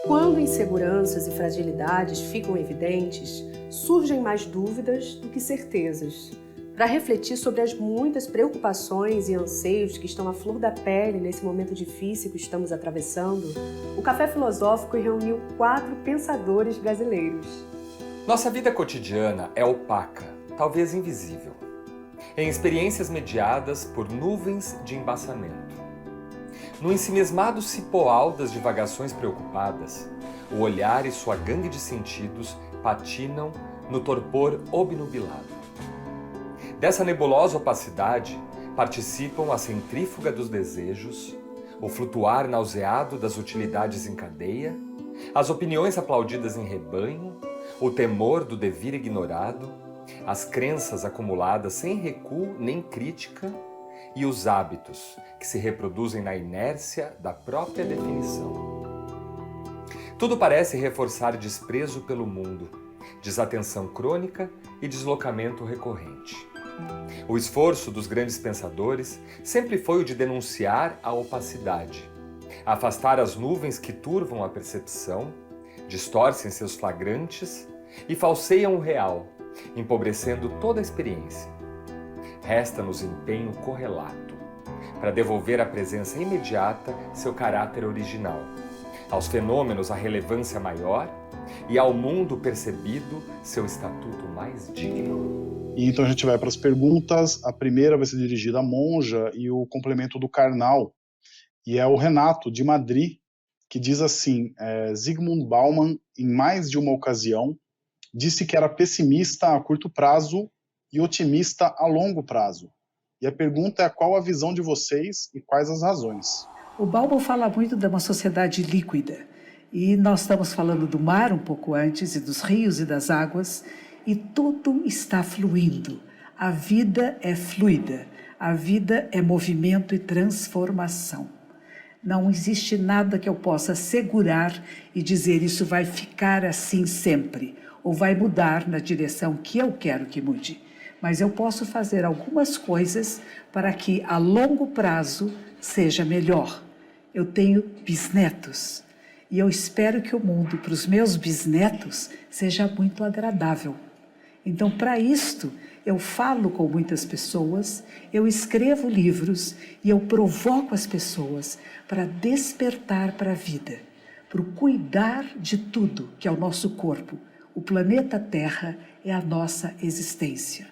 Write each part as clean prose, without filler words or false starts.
Quando inseguranças e fragilidades ficam evidentes, surgem mais dúvidas do que certezas. Para refletir sobre as muitas preocupações e anseios que estão à flor da pele nesse momento difícil que estamos atravessando, o Café Filosófico reuniu 4 pensadores brasileiros. Nossa vida cotidiana é opaca, talvez invisível, em experiências mediadas por nuvens de embaçamento. No ensimismado cipoal das divagações preocupadas, o olhar e sua gangue de sentidos patinam no torpor obnubilado. Dessa nebulosa opacidade participam a centrífuga dos desejos, o flutuar nauseado das utilidades em cadeia, as opiniões aplaudidas em rebanho, o temor do devir ignorado, as crenças acumuladas sem recuo nem crítica e os hábitos que se reproduzem na inércia da própria definição. Tudo parece reforçar desprezo pelo mundo, desatenção crônica e deslocamento recorrente. O esforço dos grandes pensadores sempre foi o de denunciar a opacidade, afastar as nuvens que turvam a percepção, distorcem seus flagrantes e falseiam o real, empobrecendo toda a experiência. Resta-nos empenho correlato, para devolver à presença imediata seu caráter original, aos fenômenos a relevância maior e ao mundo percebido seu estatuto mais digno. E então a gente vai para as perguntas. A primeira vai ser dirigida à Monja e o complemento do Karnal. E é o Renato, de Madrid, que diz assim: Zygmunt Bauman, em mais de uma ocasião, disse que era pessimista a curto prazo e otimista a longo prazo. E a pergunta é: qual a visão de vocês e quais as razões? O Bauman fala muito de uma sociedade líquida. E nós estamos falando do mar um pouco antes, e dos rios e das águas, e tudo está fluindo. A vida é fluida, a vida é movimento e transformação. Não existe nada que eu possa segurar e dizer isso vai ficar assim sempre, ou vai mudar na direção que eu quero que mude. Mas eu posso fazer algumas coisas para que a longo prazo seja melhor. Eu tenho bisnetos e eu espero que o mundo para os meus bisnetos seja muito agradável. Então, para isto, eu falo com muitas pessoas, eu escrevo livros e eu provoco as pessoas para despertar para a vida, para o cuidar de tudo que é o nosso corpo. O planeta Terra é a nossa existência.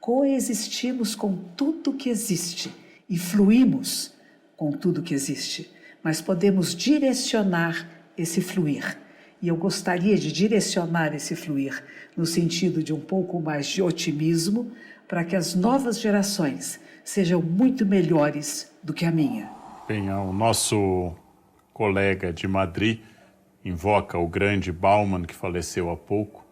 Coexistimos com tudo que existe e fluímos com tudo que existe, mas podemos direcionar esse fluir. E eu gostaria de direcionar esse fluir no sentido de um pouco mais de otimismo para que as novas gerações sejam muito melhores do que a minha. Bem, o nosso colega de Madrid invoca o grande Bauman, que faleceu há pouco,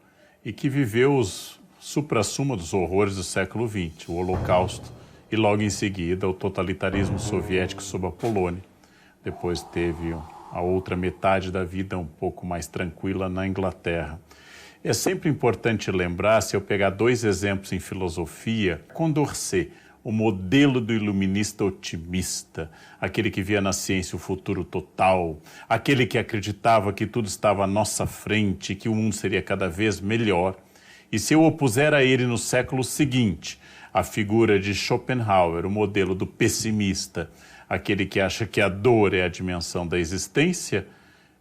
e que viveu os suprassumo dos horrores do século XX, o Holocausto, e logo em seguida o totalitarismo soviético sob a Polônia. Depois teve a outra metade da vida um pouco mais tranquila na Inglaterra. É sempre importante lembrar, se eu pegar 2 exemplos em filosofia, Condorcet, o modelo do iluminista otimista, aquele que via na ciência o futuro total, aquele que acreditava que tudo estava à nossa frente, que o mundo seria cada vez melhor. E se eu opuser a ele no século seguinte a figura de Schopenhauer, o modelo do pessimista, aquele que acha que a dor é a dimensão da existência,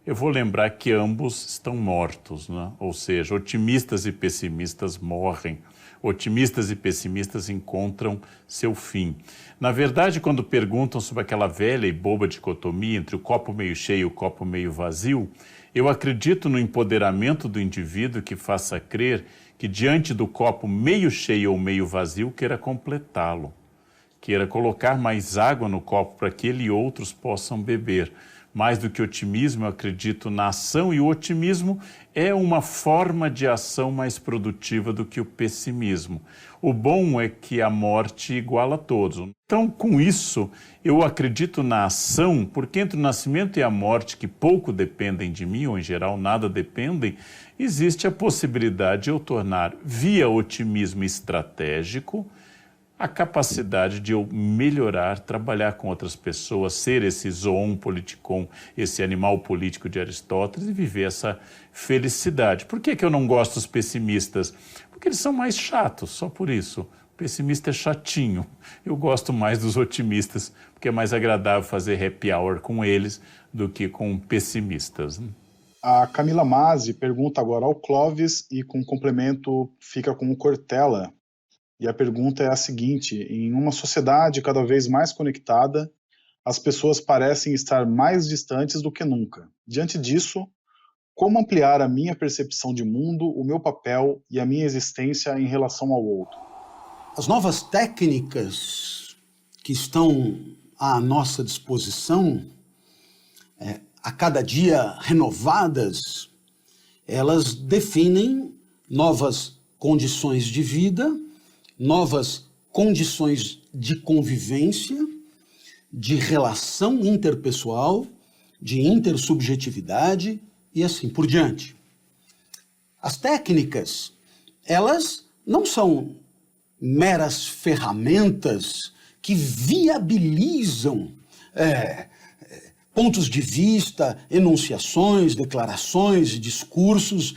eu vou lembrar que ambos estão mortos, né? Ou seja, otimistas e pessimistas morrem. Otimistas e pessimistas encontram seu fim. Na verdade, quando perguntam sobre aquela velha e boba dicotomia entre o copo meio cheio e o copo meio vazio, eu acredito no empoderamento do indivíduo que faça crer que diante do copo meio cheio ou meio vazio, queira completá-lo. Queira colocar mais água no copo para que ele e outros possam beber. Mais do que otimismo, eu acredito na ação, e o otimismo é uma forma de ação mais produtiva do que o pessimismo. O bom é que a morte iguala a todos. Então, com isso, eu acredito na ação, porque entre o nascimento e a morte, que pouco dependem de mim, ou em geral nada dependem, existe a possibilidade de eu tornar, via otimismo estratégico, a capacidade de eu melhorar, trabalhar com outras pessoas, ser esse zoon politikon, esse animal político de Aristóteles e viver essa felicidade. Por que eu não gosto dos pessimistas? Porque eles são mais chatos, só por isso. O pessimista é chatinho. Eu gosto mais dos otimistas, porque é mais agradável fazer happy hour com eles do que com pessimistas. A Camila Mazzi pergunta agora ao Clóvis e com complemento fica com o Cortella. E a pergunta é a seguinte: em uma sociedade cada vez mais conectada, as pessoas parecem estar mais distantes do que nunca. Diante disso, como ampliar a minha percepção de mundo, o meu papel e a minha existência em relação ao outro? As novas técnicas que estão à nossa disposição, a cada dia renovadas, elas definem novas condições de vida, novas condições de convivência, de relação interpessoal, de intersubjetividade e assim por diante. As técnicas, elas não são meras ferramentas que viabilizam pontos de vista, enunciações, declarações e discursos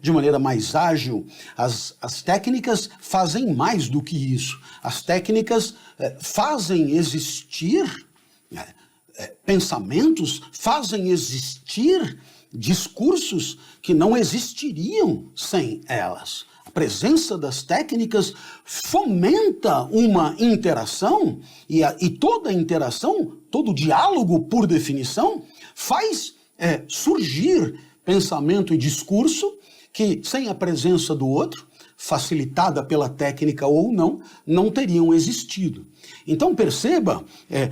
de maneira mais ágil. As técnicas fazem mais do que isso. As técnicas fazem existir pensamentos, fazem existir discursos que não existiriam sem elas. A presença das técnicas fomenta uma interação e toda interação, todo diálogo, por definição, faz surgir pensamento e discurso que, sem a presença do outro, facilitada pela técnica ou não teriam existido. Então perceba,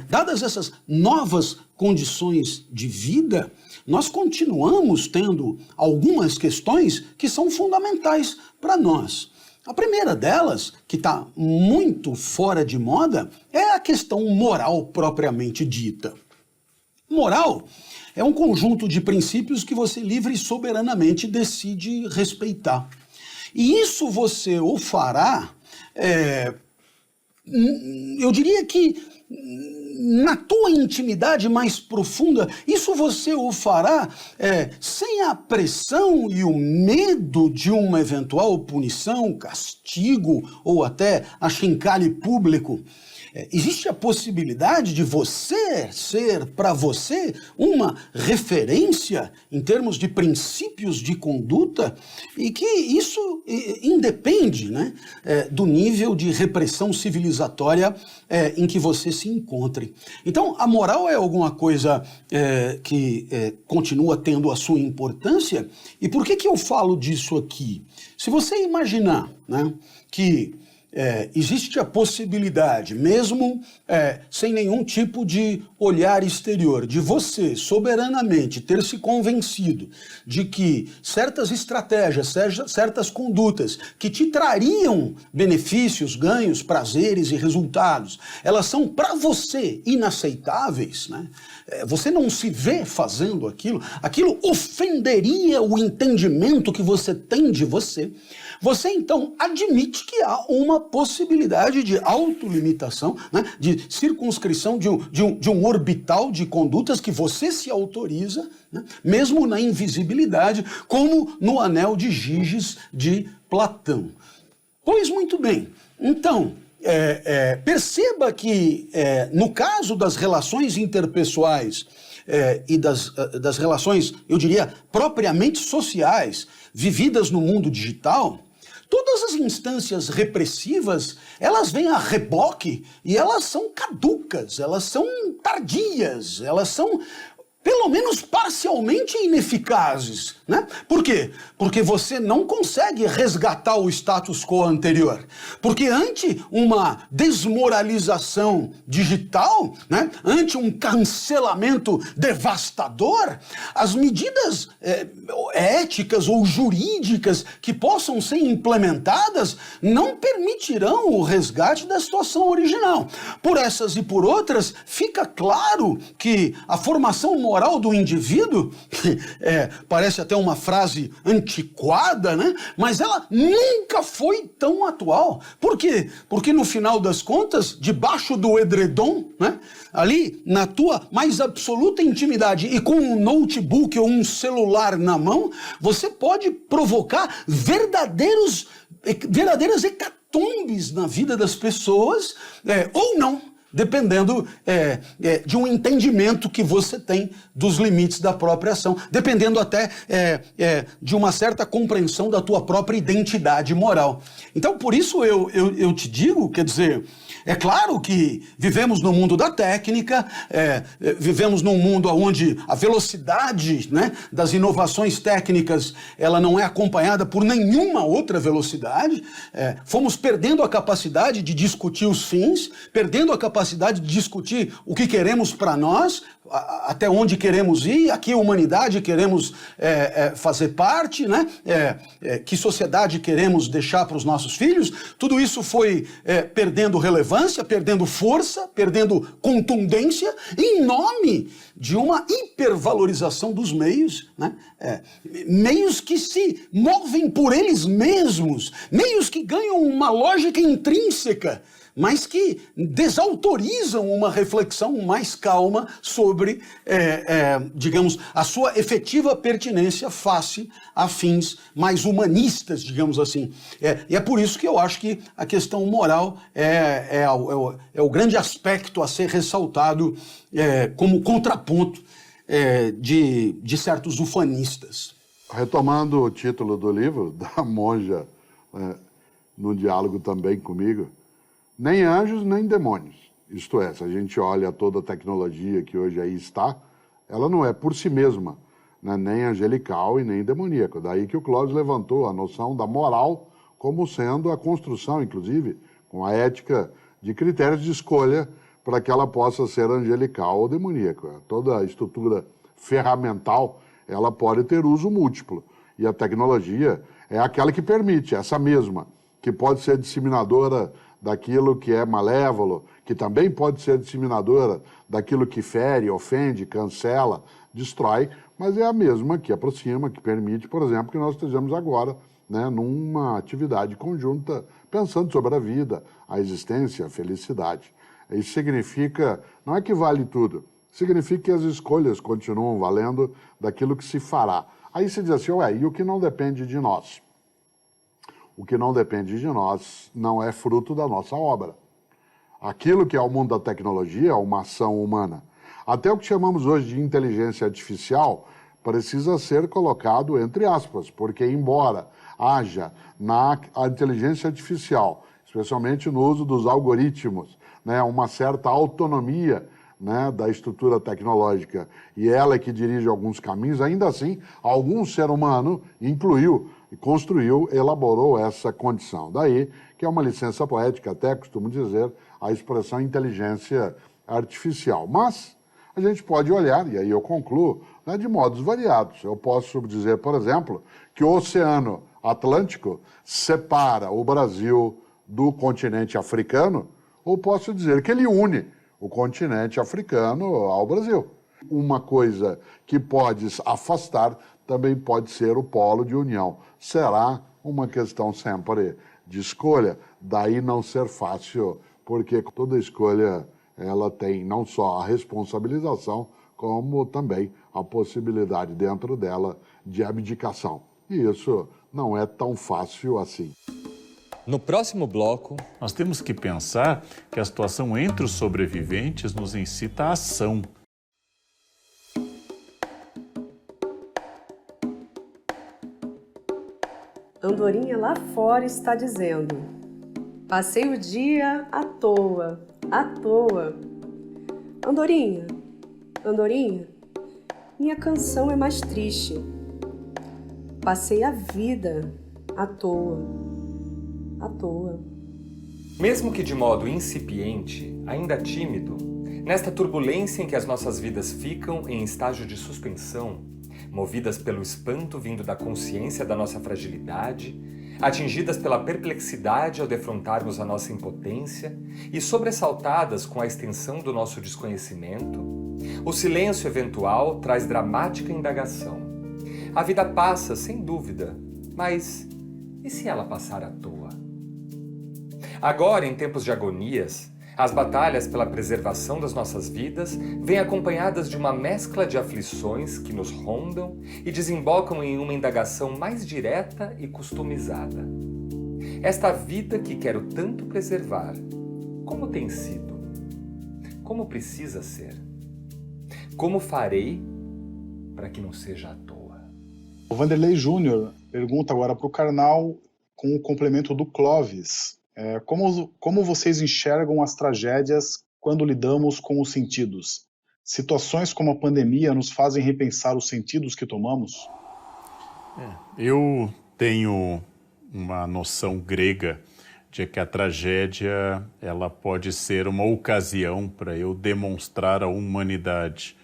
dadas essas novas condições de vida, nós continuamos tendo algumas questões que são fundamentais para nós. A primeira delas, que está muito fora de moda, é a questão moral propriamente dita. Moral é um conjunto de princípios que você livre e soberanamente decide respeitar. E isso você o fará, eu diria que na tua intimidade mais profunda, isso você o fará sem a pressão e o medo de uma eventual punição, castigo ou até achincalhe público. Existe a possibilidade de você ser para você uma referência em termos de princípios de conduta e que isso independe, né, do nível de repressão civilizatória em que você se encontre. Então, a moral é alguma coisa que continua tendo a sua importância. E por que eu falo disso aqui? Se você imaginar, né, que existe a possibilidade, mesmo sem nenhum tipo de olhar exterior, de você soberanamente ter se convencido de que certas estratégias, certas condutas que te trariam benefícios, ganhos, prazeres e resultados, elas são para você inaceitáveis, né? Você não se vê fazendo aquilo ofenderia o entendimento que você tem de você. Você então admite que há uma possibilidade de autolimitação, né, de circunscrição de um orbital de condutas que você se autoriza, né, mesmo na invisibilidade, como no Anel de Giges de Platão. Pois muito bem, então, perceba que no caso das relações interpessoais e das relações, eu diria, propriamente sociais, vividas no mundo digital, todas as instâncias repressivas, elas vêm a reboque e elas são caducas, elas são tardias, elas são pelo menos parcialmente ineficazes, né? Por quê? Porque você não consegue resgatar o status quo anterior. Porque ante uma desmoralização digital, né? Ante um cancelamento devastador, as medidas éticas ou jurídicas que possam ser implementadas não permitirão o resgate da situação original. Por essas e por outras, fica claro que a formação moral moral do indivíduo, parece até uma frase antiquada, né? Mas ela nunca foi tão atual. Por quê? Porque no final das contas, debaixo do edredom, né? Ali na tua mais absoluta intimidade e com um notebook ou um celular na mão, você pode provocar verdadeiras hecatombes na vida das pessoas, ou não, dependendo de um entendimento que você tem dos limites da própria ação, dependendo até de uma certa compreensão da tua própria identidade moral. Então, por isso eu te digo, quer dizer, é claro que vivemos no mundo da técnica, vivemos num mundo onde a velocidade, né, das inovações técnicas ela não é acompanhada por nenhuma outra velocidade. Fomos perdendo a capacidade de discutir os fins, perdendo a capacidade de discutir o que queremos para nós, até onde queremos ir, a que humanidade queremos fazer parte, né? Que sociedade queremos deixar para os nossos filhos. Tudo isso foi perdendo relevância, perdendo força, perdendo contundência, em nome de uma hipervalorização dos meios, né? Meios que se movem por eles mesmos, meios que ganham uma lógica intrínseca, mas que desautorizam uma reflexão mais calma sobre, digamos, a sua efetiva pertinência face a fins mais humanistas, digamos assim. E é por isso que eu acho que a questão moral é o grande aspecto a ser ressaltado como contraponto de certos ufanistas. Retomando o título do livro, da monja, no diálogo também comigo, nem anjos, nem demônios. Isto é, se a gente olha toda a tecnologia que hoje aí está, ela não é por si mesma, né, nem angelical e nem demoníaca. Daí que o Clóvis levantou a noção da moral como sendo a construção, inclusive, com a ética de critérios de escolha para que ela possa ser angelical ou demoníaca. Toda a estrutura ferramental, ela pode ter uso múltiplo. E a tecnologia é aquela que permite, essa mesma, que pode ser disseminadora daquilo que é malévolo, que também pode ser disseminadora daquilo que fere, ofende, cancela, destrói, mas é a mesma que aproxima, que permite, por exemplo, que nós estejamos agora, né, numa atividade conjunta, pensando sobre a vida, a existência, a felicidade. Isso significa, não é que vale tudo, significa que as escolhas continuam valendo daquilo que se fará. Aí se diz assim, e o que não depende de nós? O que não depende de nós não é fruto da nossa obra. Aquilo que é o mundo da tecnologia é uma ação humana. Até o que chamamos hoje de inteligência artificial precisa ser colocado entre aspas, porque embora haja na inteligência artificial, especialmente no uso dos algoritmos, né, uma certa autonomia, né, da estrutura tecnológica, e ela é que dirige alguns caminhos, ainda assim, algum ser humano incluiu, construiu, elaborou essa condição. Daí que é uma licença poética, até costumo dizer, a expressão inteligência artificial. Mas a gente pode olhar, e aí eu concluo, né, de modos variados. Eu posso dizer, por exemplo, que o Oceano Atlântico separa o Brasil do continente africano, ou posso dizer que ele une o continente africano ao Brasil. Uma coisa que pode afastar também pode ser o polo de união. Será uma questão sempre de escolha, daí não ser fácil, porque toda escolha ela tem não só a responsabilização, como também a possibilidade dentro dela de abdicação. E isso não é tão fácil assim. No próximo bloco, nós temos que pensar que a situação entre os sobreviventes nos incita à ação. Andorinha lá fora está dizendo: passei o dia à toa, à toa. Andorinha, Andorinha, minha canção é mais triste. Passei a vida à toa, à toa. mesmo que de modo incipiente, ainda tímido, nesta turbulência em que as nossas vidas ficam em estágio de suspensão, movidas pelo espanto vindo da consciência da nossa fragilidade, atingidas pela perplexidade ao defrontarmos a nossa impotência e sobressaltadas com a extensão do nosso desconhecimento, O silêncio eventual traz dramática indagação. A vida passa, sem dúvida, mas e se ela passar à toa? Agora, em tempos de agonias, as batalhas pela preservação das nossas vidas vêm acompanhadas de uma mescla de aflições que nos rondam e desembocam em uma indagação mais direta e customizada. Esta vida que quero tanto preservar, como tem sido? Como precisa ser? Como farei para que não seja à toa? O Vanderlei Júnior pergunta agora para o Karnal, com o complemento do Clóvis. Como vocês enxergam as tragédias quando lidamos com os sentidos? Situações como a pandemia nos fazem repensar os sentidos que tomamos? Eu tenho uma noção grega de que a tragédia ela pode ser uma ocasião para eu demonstrar a humanidade.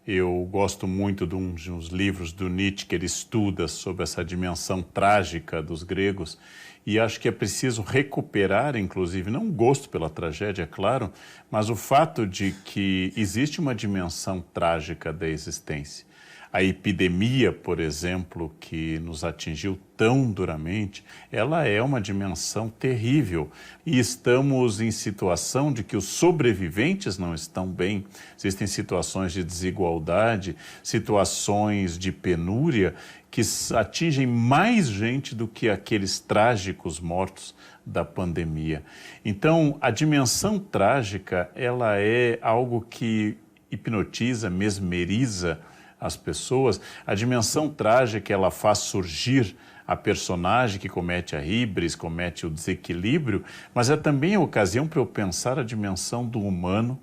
Eu gosto muito de uns livros do Nietzsche que ele estuda sobre essa dimensão trágica dos gregos e acho que é preciso recuperar, inclusive, não o gosto pela tragédia, é claro, mas o fato de que existe uma dimensão trágica da existência. A epidemia, por exemplo, que nos atingiu tão duramente, ela é uma dimensão terrível e estamos em situação de que os sobreviventes não estão bem. Existem situações de desigualdade, situações de penúria que atingem mais gente do que aqueles trágicos mortos da pandemia. Então, a dimensão trágica, ela é algo que hipnotiza, mesmeriza as pessoas. A dimensão trágica, ela faz surgir a personagem que comete a híbris, comete o desequilíbrio, mas é também a ocasião para eu pensar a dimensão do humano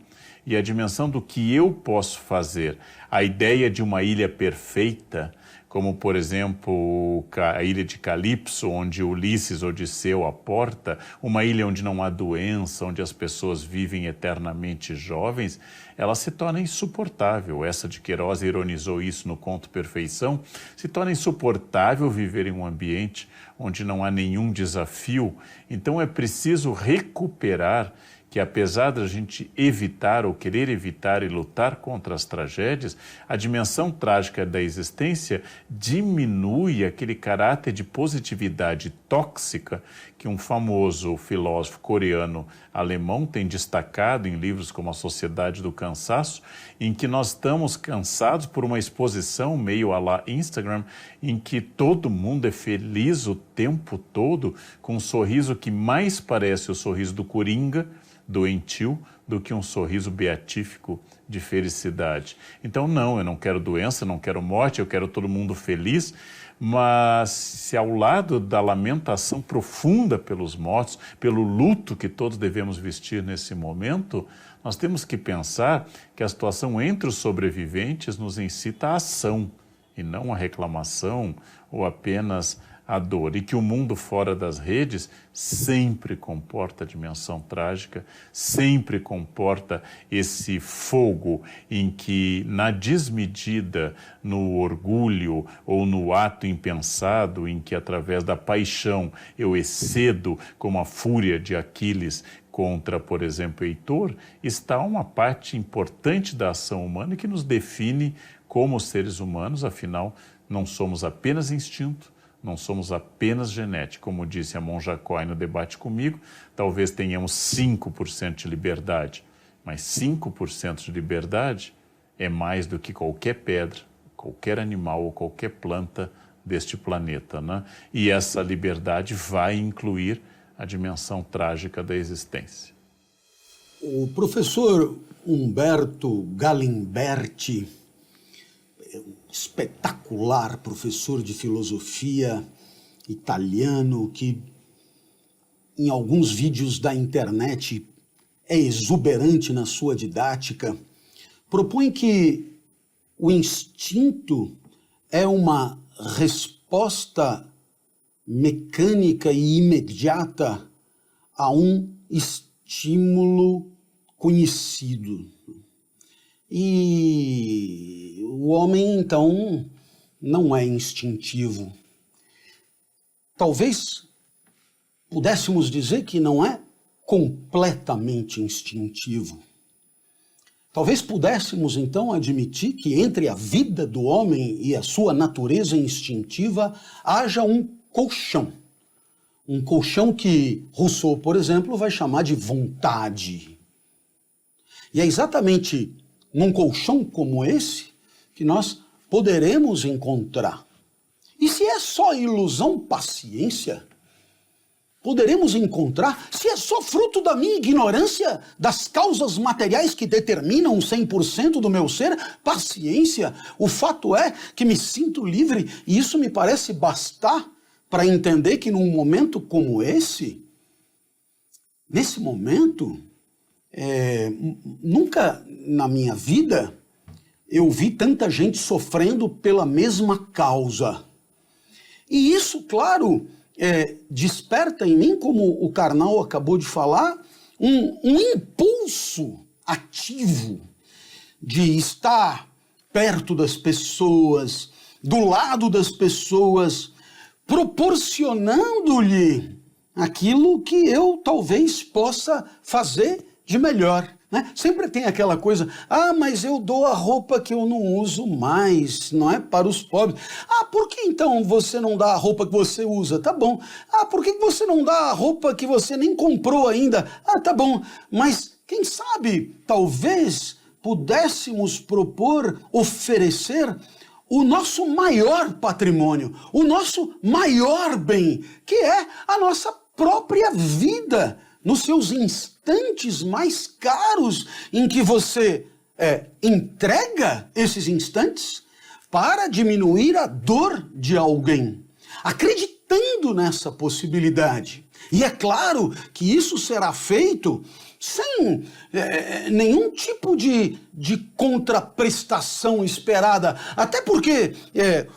e a dimensão do que eu posso fazer. A ideia de uma ilha perfeita, como, por exemplo, a ilha de Calipso, onde Ulisses Odisseu aporta, uma ilha onde não há doença, onde as pessoas vivem eternamente jovens, ela se torna insuportável. Essa de Queiroz ironizou isso no conto Perfeição. Se torna insuportável viver em um ambiente onde não há nenhum desafio. Então é preciso recuperar que, apesar da gente evitar ou querer evitar e lutar contra as tragédias, a dimensão trágica da existência diminui aquele caráter de positividade tóxica que um famoso filósofo coreano-alemão tem destacado em livros como A Sociedade do Cansaço, em que nós estamos cansados por uma exposição meio à la Instagram, em que todo mundo é feliz o tempo todo, com um sorriso que mais parece o sorriso do Coringa, doentio, do que um sorriso beatífico de felicidade. Então não, eu não quero doença, não quero morte, eu quero todo mundo feliz, mas se ao lado da lamentação profunda pelos mortos, pelo luto que todos devemos vestir nesse momento, nós temos que pensar que a situação entre os sobreviventes nos incita à ação e não à reclamação ou apenas a dor, e que o mundo fora das redes sempre comporta a dimensão trágica, sempre comporta esse fogo em que, na desmedida, no orgulho ou no ato impensado, em que através da paixão eu excedo como a fúria de Aquiles contra, por exemplo, Heitor, está uma parte importante da ação humana que nos define como seres humanos. Afinal, não somos apenas instinto, não somos apenas genética. Como disse a Monja Coy no debate comigo, talvez tenhamos 5% de liberdade, mas 5% de liberdade é mais do que qualquer pedra, qualquer animal ou qualquer planta deste planeta, né? E essa liberdade vai incluir a dimensão trágica da existência. O professor Humberto Galimberti, espetacular professor de filosofia italiano, que em alguns vídeos da internet é exuberante na sua didática, propõe que o instinto é uma resposta mecânica e imediata a um estímulo conhecido. E o homem, então, não é instintivo. Talvez pudéssemos dizer que não é completamente instintivo. Talvez pudéssemos então admitir que entre a vida do homem e a sua natureza instintiva haja um colchão. Um colchão que Rousseau, por exemplo, vai chamar de vontade. E é exatamente num colchão como esse que nós poderemos encontrar. E se é só ilusão, paciência, poderemos encontrar, se é só fruto da minha ignorância das causas materiais que determinam 100% do meu ser, paciência. O fato é que me sinto livre e isso me parece bastar para entender que num momento como esse, nesse momento, nunca na minha vida eu vi tanta gente sofrendo pela mesma causa. E isso, claro, desperta em mim, como o Karnal acabou de falar, um impulso ativo de estar perto das pessoas, do lado das pessoas, proporcionando-lhe aquilo que eu talvez possa fazer de melhor. Né? Sempre tem aquela coisa, mas eu dou a roupa que eu não uso mais, não é? Para os pobres. Por que então você não dá a roupa que você usa? Tá bom. Por que você não dá a roupa que você nem comprou ainda? Tá bom. Mas quem sabe, talvez pudéssemos propor, oferecer o nosso maior patrimônio, o nosso maior bem, que é a nossa própria vida, nos seus instantes mais caros, em que você entrega esses instantes para diminuir a dor de alguém, acreditando nessa possibilidade. E é claro que isso será feito sem nenhum tipo de contraprestação esperada, até porque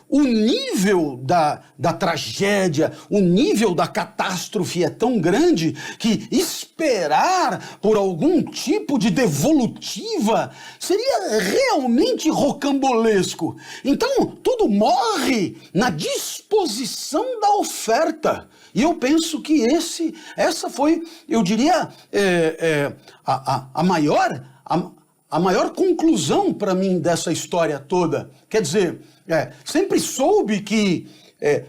o nível da tragédia, o nível da catástrofe é tão grande que esperar por algum tipo de devolutiva seria realmente rocambolesco. Então, tudo morre na disposição da oferta. E eu penso que essa foi, eu diria, a maior conclusão para mim dessa história toda. Quer dizer, sempre soube que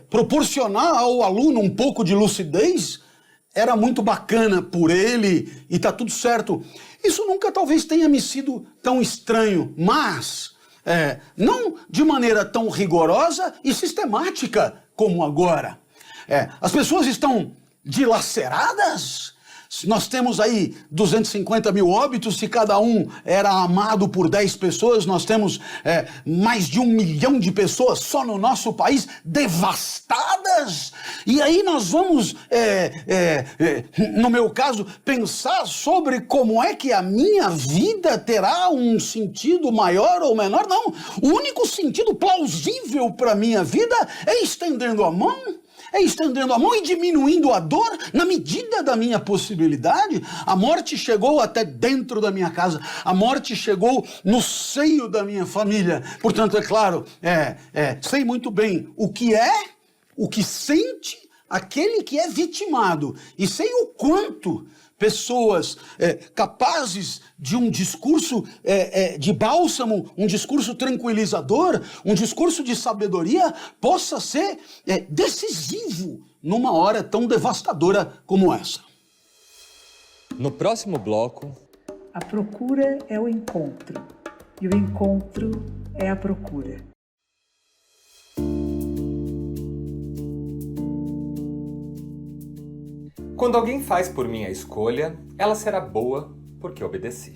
proporcionar ao aluno um pouco de lucidez era muito bacana por ele e está tudo certo. Isso nunca talvez tenha me sido tão estranho, mas não de maneira tão rigorosa e sistemática como agora. As pessoas estão dilaceradas. Nós temos aí 250 mil óbitos, se cada um era amado por 10 pessoas, nós temos mais de 1 milhão de pessoas só no nosso país devastadas. E aí nós vamos, no meu caso, pensar sobre como é que a minha vida terá um sentido maior ou menor. Não, o único sentido plausível para a minha vida é estendendo a mão e diminuindo a dor na medida da minha possibilidade. A morte chegou até dentro da minha casa, a morte chegou no seio da minha família. Portanto, é claro, sei muito bem o que sente aquele que é vitimado, e sei o quanto pessoas capazes de um discurso de bálsamo, um discurso tranquilizador, um discurso de sabedoria, possa ser decisivo numa hora tão devastadora como essa. No próximo bloco... A procura é o encontro, e o encontro é a procura. Quando alguém faz por mim a escolha, ela será boa porque obedeci.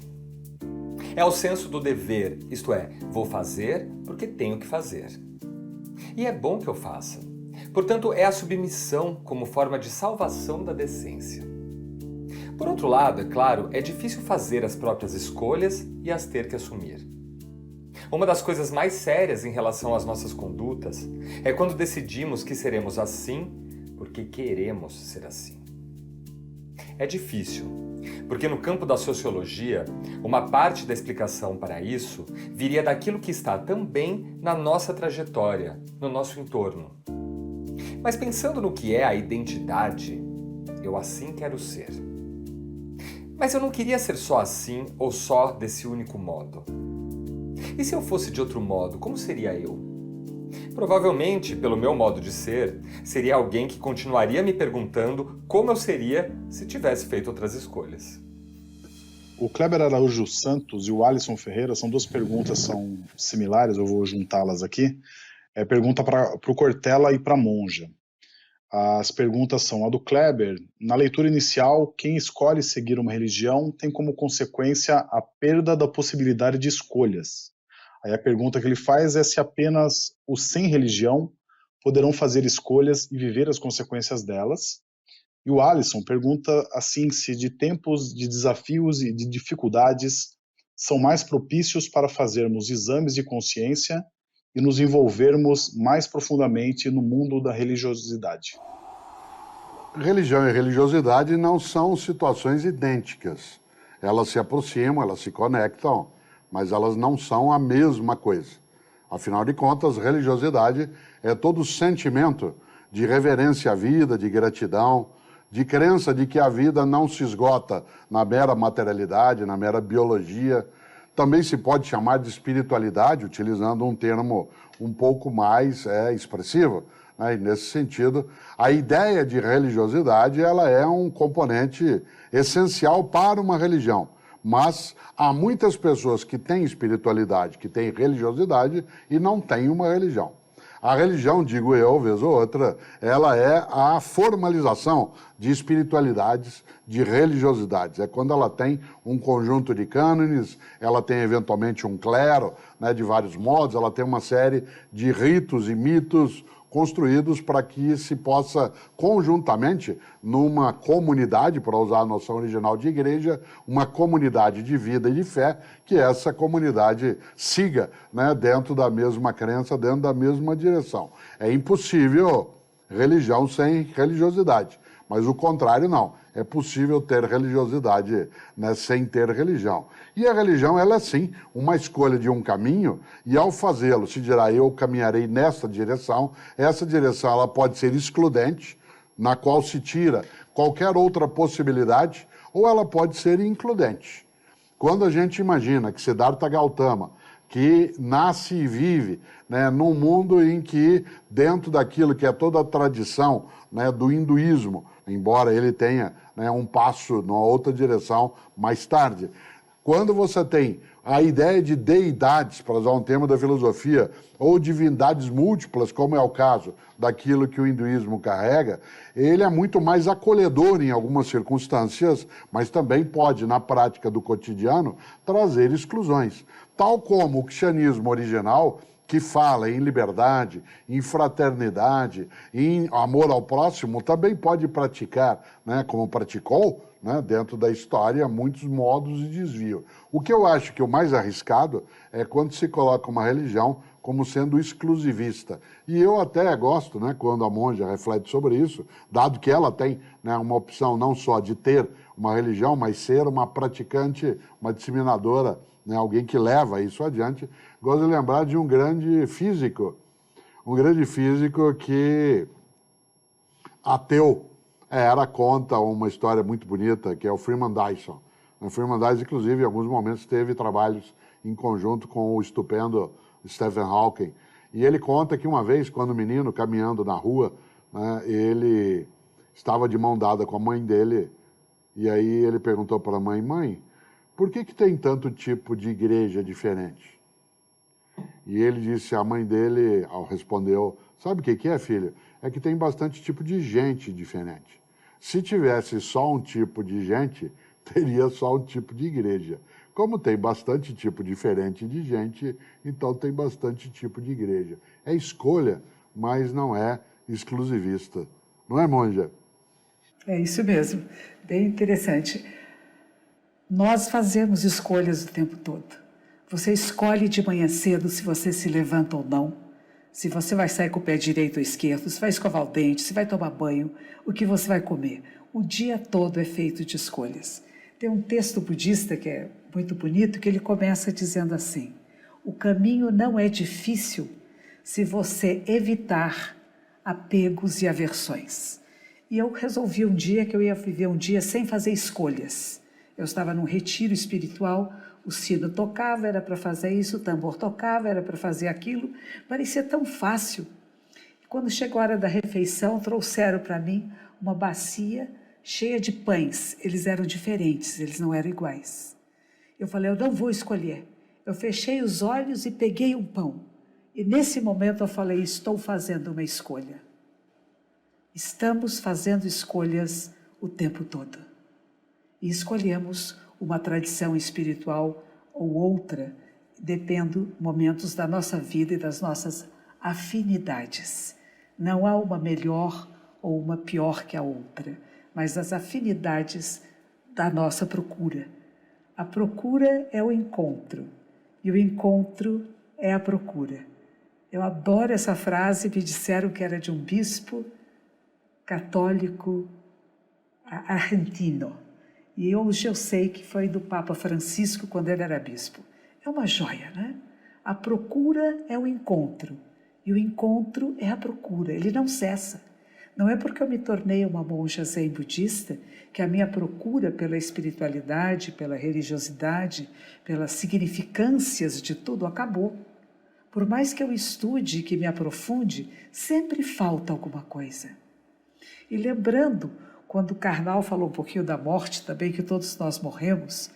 É o senso do dever, isto é, vou fazer porque tenho que fazer. E é bom que eu faça. Portanto, é a submissão como forma de salvação da decência. Por outro lado, é claro, é difícil fazer as próprias escolhas e as ter que assumir. Uma das coisas mais sérias em relação às nossas condutas é quando decidimos que seremos assim porque queremos ser assim. É difícil, porque no campo da sociologia, uma parte da explicação para isso viria daquilo que está também na nossa trajetória, no nosso entorno. Mas pensando no que é a identidade, eu assim quero ser. Mas eu não queria ser só assim ou só desse único modo. E se eu fosse de outro modo, como seria eu? Provavelmente, pelo meu modo de ser, seria alguém que continuaria me perguntando como eu seria se tivesse feito outras escolhas. O Kleber Araújo Santos e o Alisson Ferreira são duas perguntas, são similares, eu vou juntá-las aqui. Pergunta para o Cortella e para a Monja. As perguntas são: a do Kleber, na leitura inicial, quem escolhe seguir uma religião tem como consequência a perda da possibilidade de escolhas. Aí a pergunta que ele faz é se apenas os sem religião poderão fazer escolhas e viver as consequências delas. E o Alisson pergunta assim se de tempos de desafios e de dificuldades são mais propícios para fazermos exames de consciência e nos envolvermos mais profundamente no mundo da religiosidade. Religião e religiosidade não são situações idênticas. Elas se aproximam, elas se conectam, mas elas não são a mesma coisa. Afinal de contas, religiosidade é todo sentimento de reverência à vida, de gratidão, de crença de que a vida não se esgota na mera materialidade, na mera biologia. Também se pode chamar de espiritualidade, utilizando um termo um pouco mais expressivo, né? E nesse sentido, a ideia de religiosidade ela é um componente essencial para uma religião. Mas há muitas pessoas que têm espiritualidade, que têm religiosidade e não têm uma religião. A religião, digo eu, vez ou outra, ela é a formalização de espiritualidades, de religiosidades. É quando ela tem um conjunto de cânones, ela tem eventualmente um clero, né, de vários modos, ela tem uma série de ritos e mitos construídos para que se possa conjuntamente, numa comunidade, para usar a noção original de igreja, uma comunidade de vida e de fé, que essa comunidade siga, né, dentro da mesma crença, dentro da mesma direção. É impossível religião sem religiosidade, mas o contrário não. É possível ter religiosidade, né, sem ter religião. E a religião, ela é sim uma escolha de um caminho, e ao fazê-lo, se dirá, eu caminharei nessa direção, essa direção ela pode ser excludente, na qual se tira qualquer outra possibilidade, ou ela pode ser includente. Quando a gente imagina que Siddhartha Gautama, que nasce e vive, né, num mundo em que, dentro daquilo que é toda a tradição, né, do hinduísmo, embora ele tenha, né, um passo numa outra direção mais tarde, quando você tem a ideia de deidades, para usar um termo da filosofia, ou divindades múltiplas, como é o caso daquilo que o hinduísmo carrega, ele é muito mais acolhedor em algumas circunstâncias, mas também pode, na prática do cotidiano, trazer exclusões. Tal como o cristianismo original, que fala em liberdade, em fraternidade, em amor ao próximo, também pode praticar, né, como praticou, né, dentro da história, muitos modos de desvio. O que eu acho que o mais arriscado é quando se coloca uma religião como sendo exclusivista. E eu até gosto, né, quando a monja reflete sobre isso, dado que ela tem, né, uma opção não só de ter uma religião, mas ser uma praticante, uma disseminadora, né, alguém que leva isso adiante. Gosto de lembrar de um grande físico que, ateu, conta uma história muito bonita, que é o Freeman Dyson. O Freeman Dyson, inclusive, em alguns momentos teve trabalhos em conjunto com o estupendo Stephen Hawking. E ele conta que uma vez, quando o menino, caminhando na rua, né, ele estava de mão dada com a mãe dele, e aí ele perguntou para a mãe, mãe, por que tem tanto tipo de igreja diferente? E ele disse, a mãe dele respondeu, sabe o que é, filho? É que tem bastante tipo de gente diferente. Se tivesse só um tipo de gente, teria só um tipo de igreja. Como tem bastante tipo diferente de gente, então tem bastante tipo de igreja. É escolha, mas não é exclusivista. Não é, monja? É isso mesmo. Bem interessante. Nós fazemos escolhas o tempo todo. Você escolhe de manhã cedo se você se levanta ou não, se você vai sair com o pé direito ou esquerdo, se vai escovar o dente, se vai tomar banho, o que você vai comer. O dia todo é feito de escolhas. Tem um texto budista que é muito bonito, que ele começa dizendo assim, o caminho não é difícil se você evitar apegos e aversões. E eu resolvi um dia que eu ia viver um dia sem fazer escolhas. Eu estava num retiro espiritual, o sino tocava, era para fazer isso, o tambor tocava, era para fazer aquilo. Parecia tão fácil. Quando chegou a hora da refeição, trouxeram para mim uma bacia cheia de pães. Eles eram diferentes, eles não eram iguais. Eu falei, eu não vou escolher. Eu fechei os olhos e peguei um pão. E nesse momento eu falei, estou fazendo uma escolha. Estamos fazendo escolhas o tempo todo. E escolhemos uma tradição espiritual ou outra, dependendo momentos da nossa vida e das nossas afinidades. Não há uma melhor ou uma pior que a outra, mas as afinidades da nossa procura. A procura é o encontro, e o encontro é a procura. Eu adoro essa frase, me disseram que era de um bispo católico argentino. E hoje eu sei que foi do Papa Francisco, quando ele era bispo. É uma joia, né? A procura é o encontro, e o encontro é a procura, ele não cessa. Não é porque eu me tornei uma monja zen budista que a minha procura pela espiritualidade, pela religiosidade, pelas significâncias de tudo acabou. Por mais que eu estude e que me aprofunde, sempre falta alguma coisa. E lembrando, quando o Karnal falou um pouquinho da morte também, que todos nós morremos,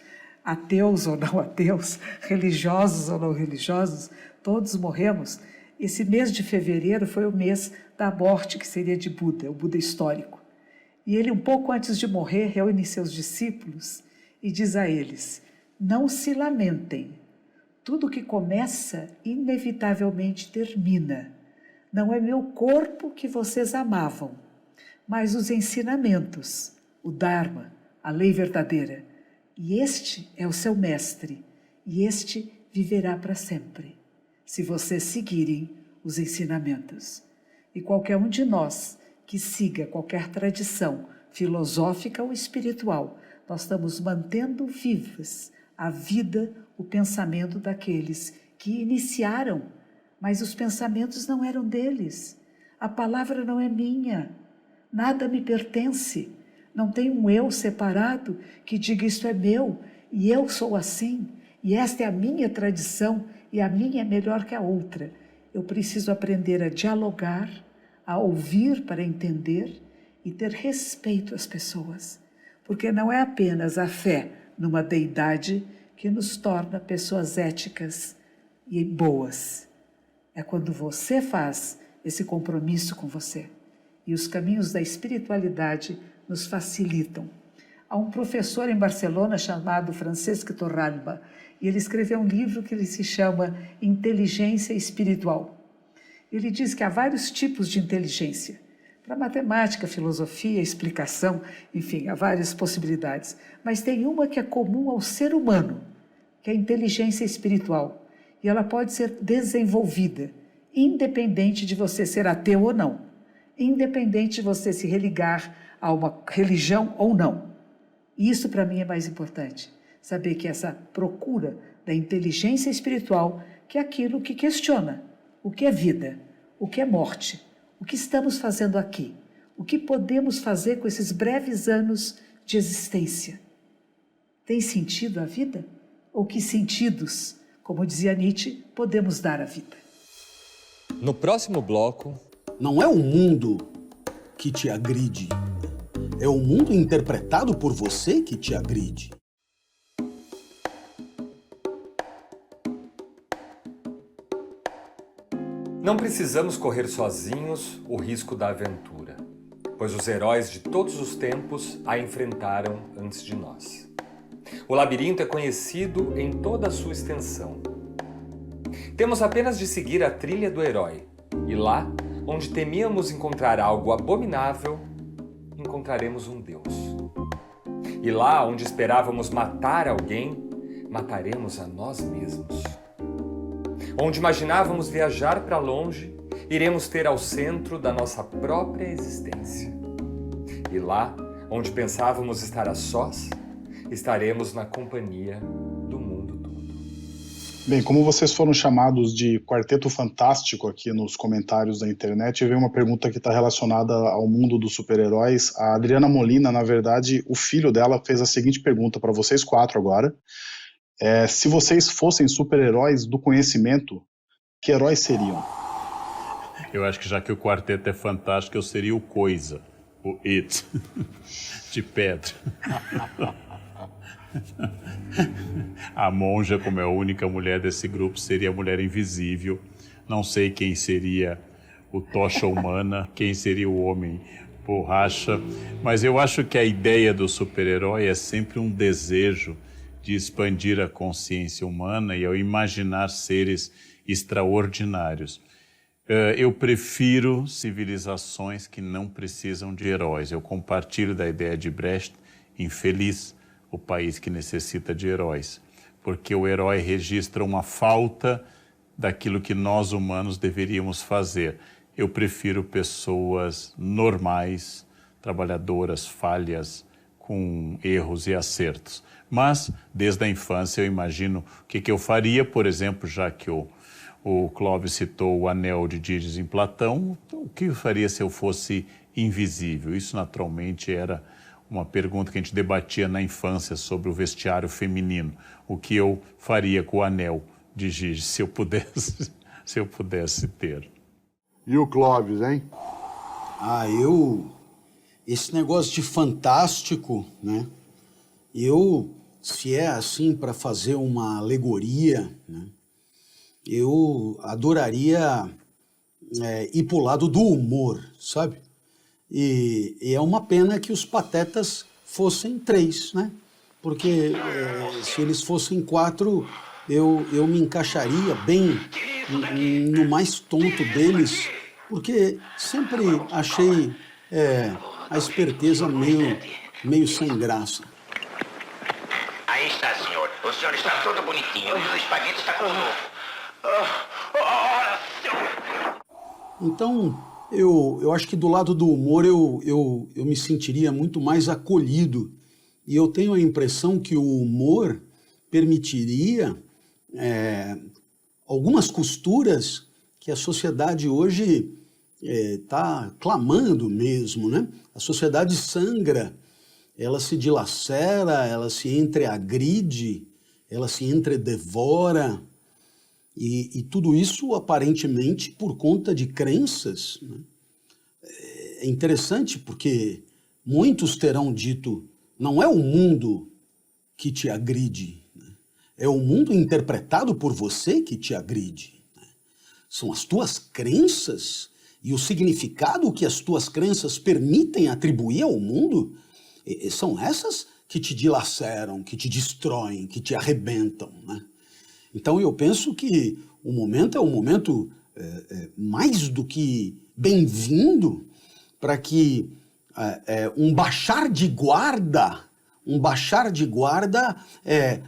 ateus ou não ateus, religiosos ou não religiosos, todos morremos. Esse mês de fevereiro foi o mês da morte, que seria de Buda, o Buda histórico. E ele, um pouco antes de morrer, reúne seus discípulos e diz a eles, não se lamentem, tudo que começa inevitavelmente termina. Não é meu corpo que vocês amavam, mas os ensinamentos, o Dharma, a lei verdadeira. E este é o seu mestre, e este viverá para sempre, se vocês seguirem os ensinamentos. E qualquer um de nós que siga qualquer tradição filosófica ou espiritual, nós estamos mantendo vivas a vida, o pensamento daqueles que iniciaram, mas os pensamentos não eram deles. A palavra não é minha, nada me pertence. Não tem um eu separado que diga isto é meu e eu sou assim e esta é a minha tradição e a minha é melhor que a outra. Eu preciso aprender a dialogar, a ouvir para entender e ter respeito às pessoas, porque não é apenas a fé numa deidade que nos torna pessoas éticas e boas. É quando você faz esse compromisso com você. E os caminhos da espiritualidade nos facilitam. Há um professor em Barcelona chamado Francesc Torralba, e ele escreveu um livro que ele se chama Inteligência Espiritual. Ele diz que há vários tipos de inteligência. Para matemática, filosofia, explicação, enfim, há várias possibilidades. Mas tem uma que é comum ao ser humano, que é a inteligência espiritual. E ela pode ser desenvolvida, independente de você ser ateu ou não, independente de você se religar a uma religião ou não. E isso para mim é mais importante, saber que essa procura da inteligência espiritual, que é aquilo que questiona o que é vida, o que é morte, o que estamos fazendo aqui, o que podemos fazer com esses breves anos de existência. Tem sentido a vida? Ou que sentidos, como dizia Nietzsche, podemos dar à vida? No próximo bloco... Não é o mundo que te agride, é o mundo interpretado por você que te agride. Não precisamos correr sozinhos o risco da aventura, pois os heróis de todos os tempos a enfrentaram antes de nós. O labirinto é conhecido em toda a sua extensão. Temos apenas de seguir a trilha do herói, e lá, onde temíamos encontrar algo abominável, encontraremos um Deus. E lá, onde esperávamos matar alguém, mataremos a nós mesmos. Onde imaginávamos viajar para longe, iremos ter ao centro da nossa própria existência. E lá, onde pensávamos estar a sós, estaremos na companhia do mundo todo. Bem, como vocês foram chamados de Quarteto Fantástico aqui nos comentários da internet, veio uma pergunta que está relacionada ao mundo dos super-heróis. A Adriana Molina, na verdade, o filho dela fez a seguinte pergunta para vocês 4 agora. Se vocês fossem super-heróis do conhecimento, que heróis seriam? Eu acho que já que o quarteto é fantástico, eu seria o Coisa, o It, de pedra. A monja, como é a única mulher desse grupo, seria a mulher invisível. Não sei quem seria o Tocha Humana, quem seria o homem borracha, mas eu acho que a ideia do super-herói é sempre um desejo de expandir a consciência humana e ao imaginar seres extraordinários. Eu prefiro civilizações que não precisam de heróis. Eu compartilho da ideia de Brecht, infeliz o país que necessita de heróis, porque o herói registra uma falta daquilo que nós humanos deveríamos fazer. Eu prefiro pessoas normais, trabalhadoras, falhas, com erros e acertos. Mas, desde a infância, eu imagino o que eu faria, por exemplo, já que o Clóvis citou o anel de Díris em Platão, o que eu faria se eu fosse invisível? Isso, naturalmente, era uma pergunta que a gente debatia na infância sobre o vestiário feminino. O que eu faria com o anel de Giges se eu pudesse ter? E o Clóvis, hein? Esse negócio de fantástico, né? Se é assim para fazer uma alegoria, né? Eu adoraria ir pro lado do humor, sabe? E é uma pena que os patetas fossem 3, né? Porque se eles fossem 4, eu me encaixaria bem no mais tonto deles, porque sempre achei a esperteza meio sem graça. Aí está, senhor. O senhor está todo bonitinho. E o espaguete está como novo. Então, eu acho que do lado do humor eu me sentiria muito mais acolhido. E eu tenho a impressão que o humor permitiria algumas costuras que a sociedade hoje está clamando mesmo, né? A sociedade sangra, ela se dilacera, ela se entreagride, ela se entredevora. E tudo isso, aparentemente, por conta de crenças, né? É interessante porque muitos terão dito, não é o mundo que te agride, né? É o mundo interpretado por você que te agride, né? São as tuas crenças e o significado que as tuas crenças permitem atribuir ao mundo, são essas que te dilaceram, que te destroem, que te arrebentam, né? Então eu penso que o momento é um momento mais do que bem-vindo para que um baixar de guarda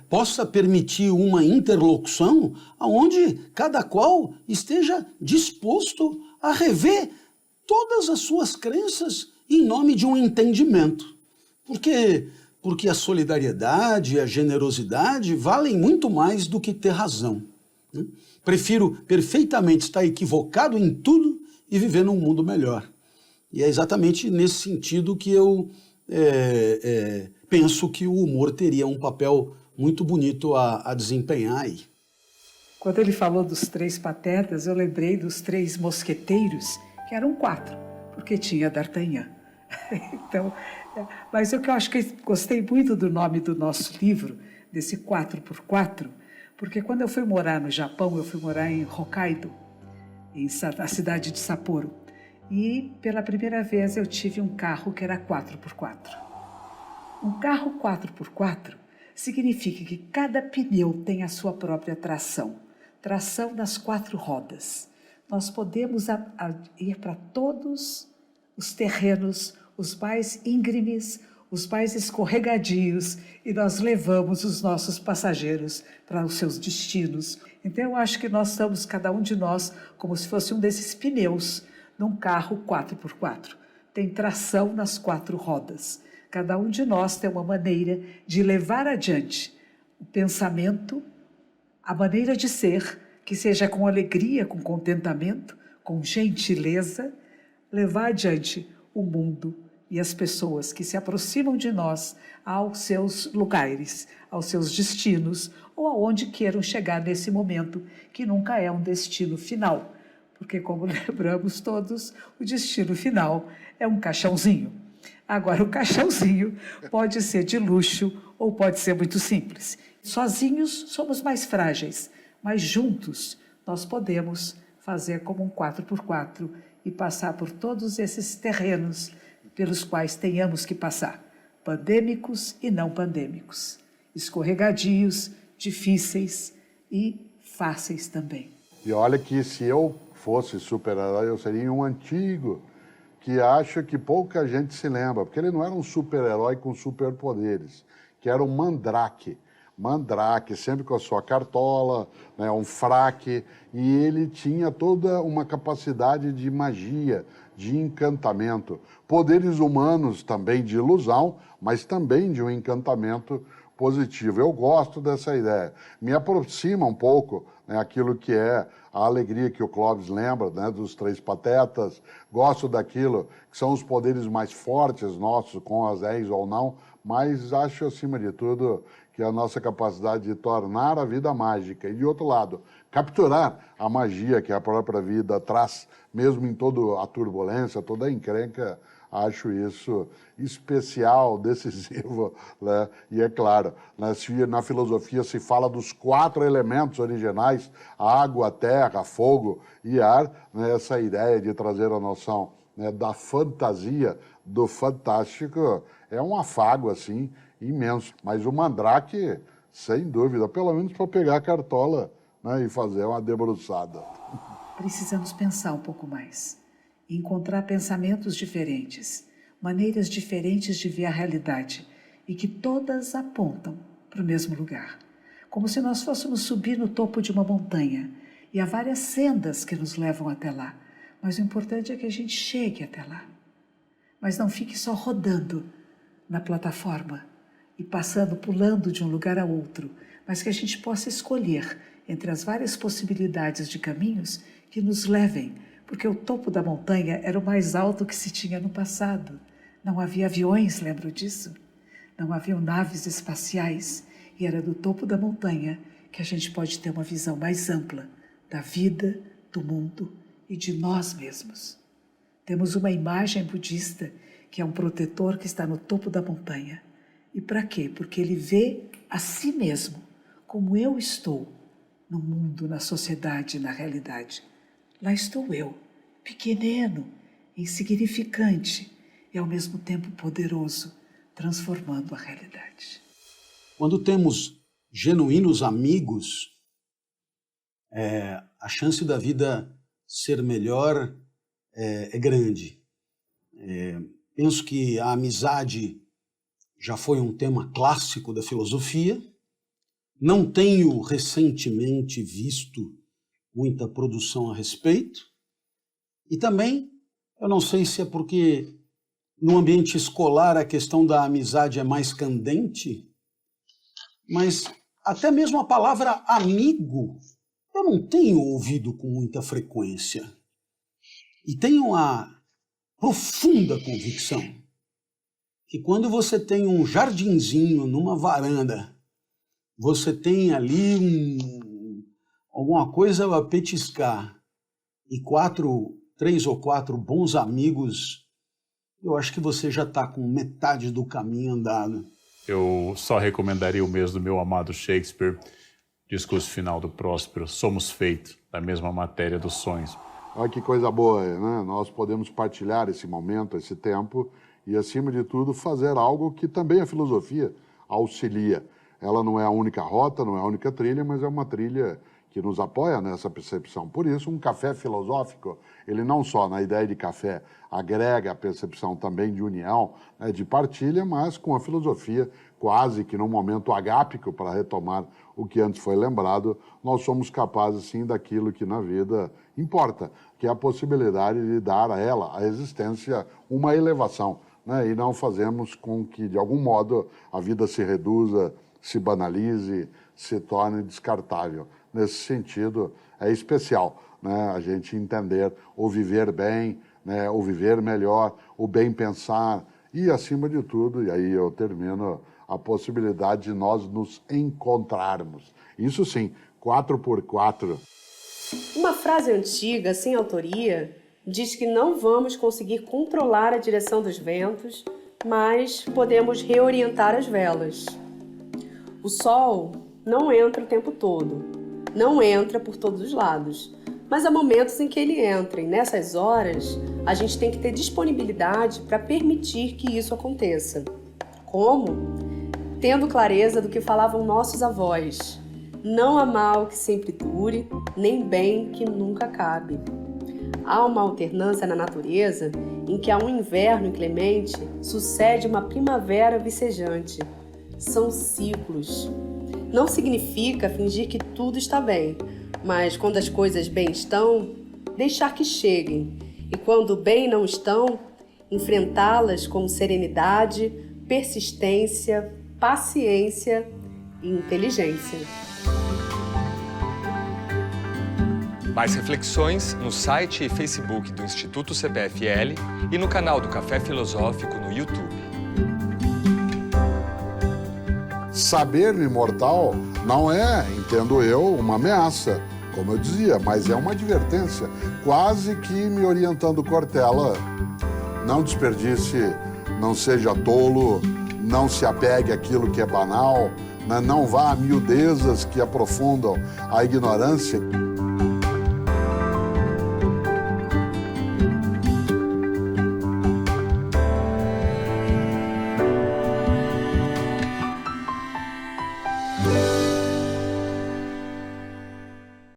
possa permitir uma interlocução onde cada qual esteja disposto a rever todas as suas crenças em nome de um entendimento. Porque a solidariedade e a generosidade valem muito mais do que ter razão, né? Prefiro perfeitamente estar equivocado em tudo e viver num mundo melhor. E é exatamente nesse sentido que eu penso que o humor teria um papel muito bonito a desempenhar aí. Quando ele falou dos 3 patetas, eu lembrei dos 3 mosqueteiros, que eram 4, porque tinha D'Artagnan. Então, mas o que eu acho que gostei muito do nome do nosso livro, desse 4x4, porque quando eu fui morar no Japão, eu fui morar em Hokkaido, na cidade de Sapporo, e pela primeira vez eu tive um carro que era 4x4. Um carro 4x4 significa que cada pneu tem a sua própria tração nas 4 rodas. Nós podemos ir para todos os terrenos, os mais íngremes, os mais escorregadios, e nós levamos os nossos passageiros para os seus destinos. Então eu acho que nós estamos, cada um de nós, como se fosse um desses pneus num carro 4x4. Tem tração nas 4 rodas. Cada um de nós tem uma maneira de levar adiante o pensamento, A maneira de ser, que seja com alegria, com contentamento, com gentileza, levar adiante o mundo e as pessoas que se aproximam de nós aos seus lugares, aos seus destinos ou aonde queiram chegar nesse momento, que nunca é um destino final, porque, como lembramos todos, o destino final é um caixãozinho. Agora, o caixãozinho pode ser de luxo ou pode ser muito simples. Sozinhos somos mais frágeis, mas juntos nós podemos fazer como um 4x4 e passar por todos esses terrenos pelos quais tenhamos que passar, pandêmicos e não pandêmicos, escorregadios, difíceis e fáceis também. E olha que se eu fosse super-herói, eu seria um antigo que acha que pouca gente se lembra, porque ele não era um super-herói com superpoderes, que era um mandrake. Mandrake, sempre com a sua cartola, né, um fraque, e ele tinha toda uma capacidade de magia, de encantamento. Poderes humanos também de ilusão, mas também de um encantamento positivo. Eu gosto dessa ideia. Me aproxima um pouco, né, aquilo que é a alegria que o Clóvis lembra, né, dos Três Patetas. Gosto daquilo que são os poderes mais fortes nossos, com anéis ou não, mas acho, acima de tudo, que a nossa capacidade de tornar a vida mágica e, de outro lado, capturar a magia que a própria vida traz, mesmo em toda a turbulência, toda a encrenca, acho isso especial, decisivo, né? E é claro, né, se na filosofia se fala dos 4 elementos originais, água, terra, fogo e ar, né, essa ideia de trazer a noção, né, da fantasia, do fantástico, é um afago, assim, imenso. Mas o mandrake, sem dúvida, pelo menos para pegar a cartola, né, e fazer uma debruçada. Precisamos pensar um pouco mais, encontrar pensamentos diferentes, maneiras diferentes de ver a realidade e que todas apontam para o mesmo lugar. Como se nós fôssemos subir no topo de uma montanha e há várias sendas que nos levam até lá, mas o importante é que a gente chegue até lá. Mas não fique só rodando na plataforma e passando, pulando de um lugar a outro, mas que a gente possa escolher entre as várias possibilidades de caminhos que nos levem, porque o topo da montanha era o mais alto que se tinha no passado. Não havia aviões, lembro disso? Não haviam naves espaciais, e era do topo da montanha que a gente pode ter uma visão mais ampla da vida, do mundo e de nós mesmos. Temos uma imagem budista que é um protetor que está no topo da montanha. E para quê? Porque ele vê a si mesmo, como eu estou no mundo, na sociedade, na realidade. Lá estou eu, pequenino, insignificante e ao mesmo tempo poderoso, transformando a realidade. Quando temos genuínos amigos, a chance da vida ser melhor é grande. Penso que a amizade já foi um tema clássico da filosofia. Não tenho recentemente visto muita produção a respeito. E também, eu não sei se é porque no ambiente escolar a questão da amizade é mais candente, mas até mesmo a palavra amigo eu não tenho ouvido com muita frequência. E tenho uma profunda convicção que quando você tem um jardinzinho numa varanda, você tem ali alguma coisa a petiscar e 3 ou 4 bons amigos, eu acho que você já está com metade do caminho andado. Eu só recomendaria o mesmo do meu amado Shakespeare, discurso final do Próspero: somos feitos da mesma matéria dos sonhos. Olha que coisa boa, né? Nós podemos partilhar esse momento, esse tempo e, acima de tudo, fazer algo que também a filosofia auxilia. Ela não é a única rota, não é a única trilha, mas é uma trilha que nos apoia nessa percepção. Por isso, um café filosófico, ele não só na ideia de café agrega a percepção também de união, né, de partilha, mas com a filosofia quase que num momento agápico, para retomar o que antes foi lembrado, nós somos capazes sim daquilo que na vida importa, que é a possibilidade de dar a ela, a existência, uma elevação, né, e não fazemos com que, de algum modo, a vida se reduza, se banalize, se torne descartável. Nesse sentido, é especial, né, a gente entender o viver bem, né, o viver melhor, o bem pensar e, acima de tudo, e aí eu termino, a possibilidade de nós nos encontrarmos. Isso sim, 4x4. Uma frase antiga, sem autoria, diz que não vamos conseguir controlar a direção dos ventos, mas podemos reorientar as velas. O sol não entra o tempo todo, não entra por todos os lados, mas há momentos em que ele entra, e nessas horas a gente tem que ter disponibilidade para permitir que isso aconteça. Como? Tendo clareza do que falavam nossos avós: não há mal que sempre dure, nem bem que nunca acabe. Há uma alternância na natureza em que a um inverno inclemente sucede uma primavera vicejante. São ciclos. Não significa fingir que tudo está bem, mas quando as coisas bem estão, deixar que cheguem. E quando bem não estão, enfrentá-las com serenidade, persistência, paciência e inteligência. Mais reflexões no site e Facebook do Instituto CPFL e no canal do Café Filosófico no YouTube. Saber no imortal não é, entendo eu, uma ameaça, como eu dizia, mas é uma advertência, quase que me orientando Cortella. Não desperdice, não seja tolo, não se apegue àquilo que é banal, não vá a miudezas que aprofundam a ignorância.